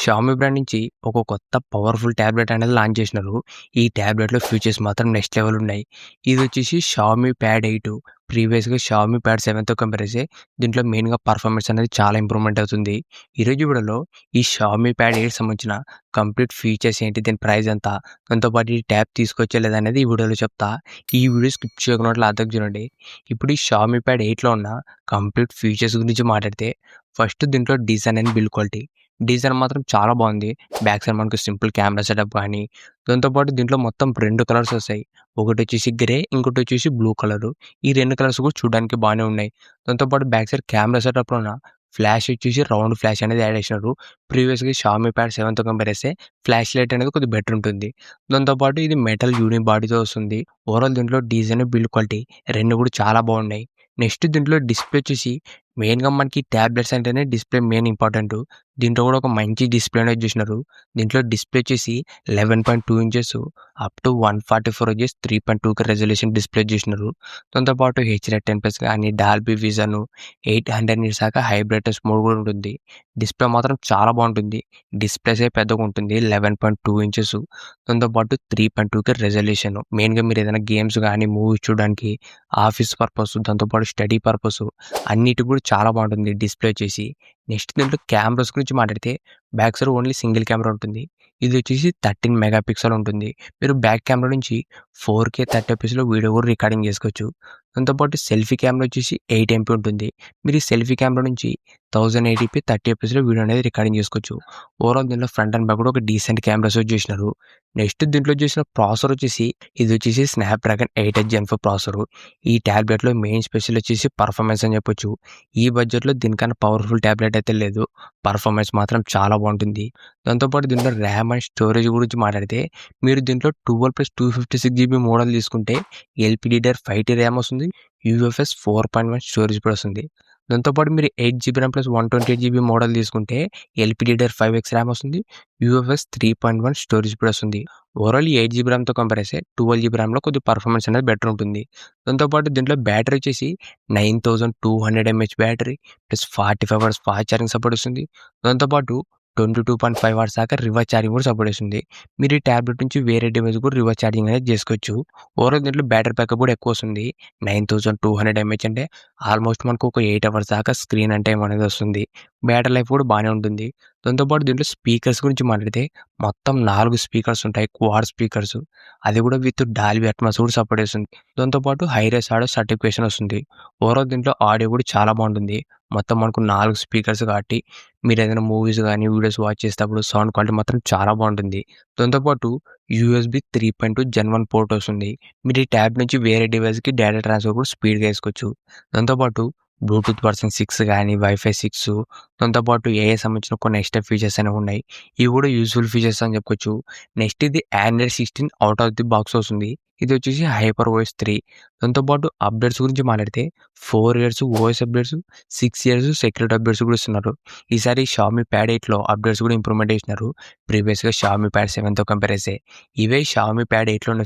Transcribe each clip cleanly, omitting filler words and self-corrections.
Xiaomi brand నుంచి ఒక కొత్త పవర్‌ఫుల్ టాబ్లెట్ అనేది లాంచ్ చేసినారు. ఈ టాబ్లెట్‌లో ఫీచర్స్ మాత్రం నెక్స్ట్ లెవెల్ ఉన్నాయి. ఇదొచ్చేసి షామీ ప్యాడ్ 8 ప్రీవియస్‌గా షామీ ప్యాడ్ 7తో కంపేర్ చేస్తే దీంట్లో మెయిన్‌గా పర్ఫార్మెన్స్ అనేది చాలా ఇంప్రూవ్‌మెంట్ అవుతుంది. ఈరోజు వీడియోలో ఈ షామీ ప్యాడ్ 8 సంబంధించిన కంప్లీట్ ఫీచర్స్ ఏంటి? దీని ప్రైస్ ఎంత? దాంతో పాటు ఈ ట్యాబ్ తీసుకోవచ్చా లేదా అనేది ఈ వీడియోలో చెప్తా. ఈ వీడియో స్కిప్ చేయకుండా లాస్ట్‌దాకా చూడండి. ఇప్పుడు ఈ షామీ ప్యాడ్ 8లో ఉన్న కంప్లీట్ ఫీచర్స్ గురించి మాట్లాడితే ఫస్ట్ దీంట్లో design and build quality. Design మాత్రం చాలా బాగుంది. బ్యాక్ సైడ్ మనకు సింపుల్ కెమెరా సెటప్ కానీ, దాంతో పాటు దీంట్లో మొత్తం 2 కలర్స్ వస్తాయి. ఒకటొచ్చేసి గ్రే, ఇంకోటొచ్చేసి బ్లూ కలరు. ఈ 2 కలర్స్ కూడా చూడడానికి బాగానే ఉన్నాయి. దాంతో పాటు బ్యాక్ సైడ్ కెమెరా సెటప్‌లోన ఫ్లాష్ వచ్చేసి రౌండ్ ఫ్లాష్ అనేది యాడ్ చేసినారు. ప్రీవియస్‌గా షామీ ప్యాడ్ 7తో కంపేర్ చేస్తే ఫ్లాష్ లైట్ అనేది కొద్దిగా బెటర్ ఉంటుంది. దాంతో పాటు ఇది మెటల్ యూని బాడీతో వస్తుంది. ఓవరాల్ దీంట్లో డిజైన్, బిల్డ్ క్వాలిటీ 2 కూడా చాలా బాగున్నాయి. నెక్స్ట్ దీంట్లో డిస్‌ప్లే వచ్చేసి మెయిన్‌గా మనకి టాబ్లెట్స్ అంటేనే డిస్‌ప్లే మెయిన్ ఇంపార్టెంటు. దీంట్లో కూడా ఒక మంచి డిస్‌ప్లే అనేది చేసినారు. దీంట్లో డిస్‌ప్లే వచ్చేసి 11.2 inches up to 144 hertz 3.2K resolution display చేసినారు. దాంతో పాటు హెచ్‌డి10+ కానీ, డాల్బీ విజన్, 800 నిట్స్ దాకా హై బ్రైట్‌నెస్ మోడ్ కూడా ఉంటుంది. డిస్‌ప్లే మాత్రం చాలా బాగుంటుంది. డిస్‌ప్లే సైజ్ పెద్దగా ఉంటుంది. 11.2 ఇంచెస్. దాంతో పాటు 3.2K రెజల్యూషన్. మెయిన్‌గా మీరు ఏదైనా గేమ్స్ కానీ, మూవీస్ చూడడానికి, ఆఫీస్ పర్పస్, దాంతో పాటు స్టడీ పర్పస్ అన్నిటికి కూడా చాలా బాగుంటుంది డిస్‌ప్లే వచ్చేసి. నెక్స్ట్ దీంట్లో కెమెరాస్ గురించి మాట్లాడితే back side only single camera ఉంటుంది. ఇది వచ్చేసి 13 మెగా పిక్సెల్ ఉంటుంది. మీరు బ్యాక్ కెమెరా నుంచి 4K 30 ఎఫ్‌పిఎస్‌లో వీడియో కూడా రికార్డింగ్ చేసుకోవచ్చు. దాంతో పాటు సెల్ఫీ కెమెరా వచ్చేసి 8 ఎంపీ ఉంటుంది. మీరు ఈ సెల్ఫీ కెమెరా నుంచి 1080p 30 ఎఫ్‌పిఎస్‌లో వీడియో అనేది రికార్డింగ్ చేసుకోవచ్చు. ఓవరాల్ దీంట్లో ఫ్రంట్ అండ్ బ్యాక్ కూడా ఒక డీసెంట్ కెమెరాస్ యూజ్ చేసినారు. నెక్స్ట్ దీంట్లో చేసిన ప్రాసెసర్ వచ్చేసి ఇది వచ్చేసి స్నాప్‌డ్రాగన్ 8 జెన్ 4 ప్రాసెసర్. ఈ టాబ్లెట్‌లో మెయిన్ స్పెషల్ వచ్చేసి పర్ఫార్మెన్స్ అని చెప్పొచ్చు. ఈ బడ్జెట్‌లో దీనికన్నా పవర్‌ఫుల్ టాబ్లెట్ అయితే లేదు. పర్ఫార్మెన్స్ మాత్రం చాలా బాగుంటుంది. దాంతో పాటు దీంట్లో ర్యామ్ అండ్ స్టోరేజ్ గురించి మాట్లాడితే మీరు దీంట్లో 12+256 జీబీ మోడల్ తీసుకుంటే LPDDR5T ర్యామ్ వస్తుంది. UFS 4.1 స్టోరేజ్ కూడా వస్తుంది. దాంతో పాటు మీరు 8 GB RAM plus 128 GB model తీసుకుంటే LPDDR5X ర్యామ్ వస్తుంది. UFS 3.1 స్టోరేజ్ కూడా వస్తుంది. ఓవరాల్ 8 GB ర్యామ్‌తో కంపేర్ చేస్తే 12 GB ర్యామ్‌లో కొద్దిగా పర్ఫార్మెన్స్ అనేది బెటర్ ఉంటుంది. దాంతో పాటు దీంట్లో బ్యాటరీ వచ్చేసి 9200 mAh battery plus 45 hours fast charging support వస్తుంది. దాంతో పాటు 22.5 అవర్స్ దాకా రివర్స్ ఛార్జింగ్ కూడా సపోర్ట్ చేస్తుంది. మీరు ఈ టాబ్లెట్ నుంచి వేరే డివైస్ కూడా రివర్స్ ఛార్జింగ్ అనేది చేసుకోవచ్చు. ఓవరాల్ దీంట్లో బ్యాటరీ బ్యాకప్ కూడా ఎక్కువ వస్తుంది. 9200 mAh అంటే ఆల్మోస్ట్ మనకు ఒక 8 అవర్స్ దాకా స్క్రీన్ అండ్ టైమ్ అనేది వస్తుంది. బ్యాటరీ లైఫ్ కూడా బాగానే ఉంటుంది. దాంతో పాటు దీంట్లో స్పీకర్స్ గురించి మాట్లాడితే మొత్తం 4 స్పీకర్స్ ఉంటాయి. Quad speakers. అది కూడా విత్ డాల్బీ అట్మాస్ కూడా సపోర్ట్ చేస్తుంది. దాంతో పాటు హైరేస్ ఆడియో సర్టిఫికేషన్ వస్తుంది. ఓవరాల్ దీంట్లో ఆడియో కూడా చాలా బాగుంటుంది. మొత్తం మనకు 4 స్పీకర్స్ కాబట్టి మీరు ఏదైనా మూవీస్ కానీ, వీడియోస్ వాచ్ చేసేటప్పుడు సౌండ్ క్వాలిటీ మాత్రం చాలా బాగుంటుంది. దాంతో పాటు USB 3.2 జెన్ 1 పోర్ట్ వస్తుంది. మీరు ఈ ట్యాబ్ నుంచి వేరే డివైస్‌కి డేటా ట్రాన్స్‌ఫర్ కూడా స్పీడ్‌గా చేసుకోవచ్చు. దాంతో పాటు బ్లూటూత్ వర్షన్ 6 కానీ, వైఫై 6 దాంతో పాటు ఏఐ సంబంధించిన కొన్ని ఎక్స్ట్రా ఫీచర్స్ అనేవి ఉన్నాయి. ఇవి కూడా యూజ్‌ఫుల్ ఫీచర్స్ అని చెప్పుకోవచ్చు. నెక్స్ట్ ఇది Android 16 out of the box వస్తుంది. ఇది వచ్చేసి HyperOS 3. దాంతో పాటు అప్డేట్స్ గురించి మాట్లాడితే 4 years OS updates, 6 years security updates కూడా ఇస్తున్నారు. ఈసారి షామీ ప్యాడ్ 8లో అప్డేట్స్ కూడా ఇంప్రూవ్‌మెంట్ చేసినారు. ప్రీవియస్‌గా షామీ ప్యాడ్ 7తో కంపేర్ చేస్తే ఇవే షామీ ప్యాడ్ 8లో ఉన్న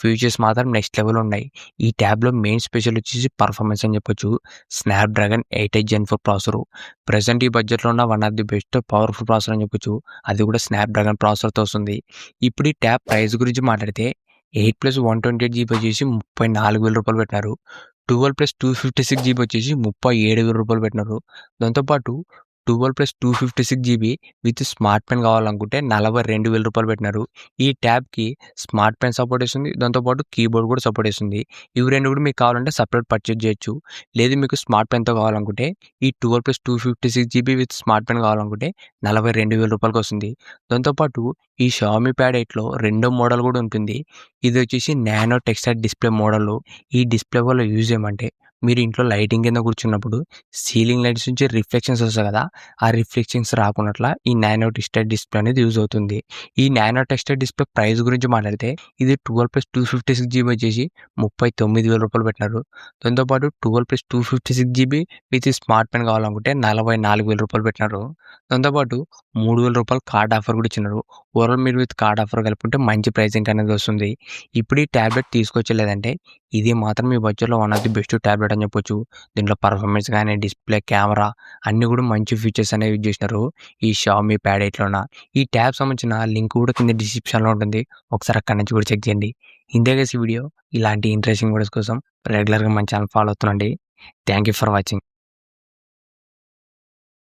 ఫీచర్స్ మాత్రం నెక్స్ట్ లెవెల్ ఉన్నాయి. ఈ ట్యాబ్‌లో మెయిన్ స్పెషల్ వచ్చేసి పర్ఫార్మెన్స్ అని చెప్పొచ్చు. స్నాప్‌డ్రాగన్ 8 జెన్ 4 ప్రాసెసర్. ప్రెజెంట్ ఈ బడ్జెట్‌లో ఉన్న one of the best powerful processor అని చెప్పొచ్చు. అది కూడా స్నాప్‌డ్రాగన్ ప్రాసెసర్‌తో వస్తుంది. ఇప్పుడు ఈ ట్యాబ్ ప్రైస్ గురించి మాట్లాడితే 8+128 GB వచ్చేసి రూ. 34,000 పెట్టినారు. 12+256 GB వచ్చేసి రూ. 37,000 పెట్టినారు. దాంతో పాటు 12+256 GB విత్ స్మార్ట్ పెన్ కావాలనుకుంటే రూ. 42,000 పెట్టినారు. ఈ ట్యాబ్‌కి స్మార్ట్ పెన్ సపోర్ట్ చేస్తుంది. దాంతో పాటు కీబోర్డ్ కూడా సపోర్ట్ చేస్తుంది. ఇవి 2 కూడా మీకు కావాలంటే సెపరేట్ పర్చేజ్ చేయొచ్చు. లేదు మీకు స్మార్ట్ పెన్‌తో కావాలనుకుంటే ఈ 12+256 GB విత్ స్మార్ట్ పెన్ కావాలనుకుంటే రూ. 42,000 వస్తుంది. దాంతో పాటు ఈ షామీ ప్యాడ్ 8లో రెండో మోడల్ కూడా ఉంటుంది. ఇది వచ్చేసి నానో టెక్స్చర్ డిస్‌ప్లే మోడల్. ఈ డిస్‌ప్లే వల్ల యూజ్ ఏమంటే మీరు ఇంట్లో లైటింగ్ కింద కూర్చున్నప్పుడు సీలింగ్ లైట్స్ నుంచి రిఫ్లెక్షన్స్ వస్తాయి కదా! ఆ రిఫ్లెక్షన్స్ రాకున్నట్ల ఈ నానో టెక్స్చర్ డిస్‌ప్లే అనేది యూజ్ అవుతుంది. ఈ నానో టెక్స్చర్ డిస్‌ప్లే ప్రైస్ గురించి మాట్లాడితే ఇది 12+256 GB వచ్చేసి రూ. 39,000 పెట్టినారు. దాంతో పాటు 12+256 GB విత్ స్మార్ట్ పెన్ కావాలనుకుంటే రూ. 44,000 పెట్టినారు. దాంతో పాటు రూ. 3,000 కార్డ్ ఆఫర్ కూడా ఇచ్చినారు. ఓవరాల్ మీరు విత్ కార్డ్ ఆఫర్ కలుపుకుంటే మంచి ప్రైసింగ్ అనేది వస్తుంది. ఇప్పుడు ఈ టాబ్లెట్ తీసుకొచ్చలేదంటే ఇది మాత్రం మీ బడ్జెట్‌లో one of the best tablet అని చెప్పొచ్చు. దీంట్లో పర్ఫార్మెన్స్ గాని, డిస్‌ప్లే, కెమెరా అన్నీ కూడా మంచి ఫీచర్స్ అనేవి యూజ్ చేసినారు ఈ షామీ ప్యాడ్ 8లోన. ఈ ట్యాబ్ సంబంధించిన లింక్ కూడా కింద డిస్క్రిప్షన్‌లో ఉంటుంది. ఒకసారి అక్కడి నుంచి కూడా చెక్ చేయండి. ఇంతే గైస్ ఈ వీడియో. ఇలాంటి ఇంట్రెస్టింగ్ వీడియోస్ కోసం రెగ్యులర్‌గా మన ఛానల్ ఫాలో అవుతుండండి. Thank you for watching.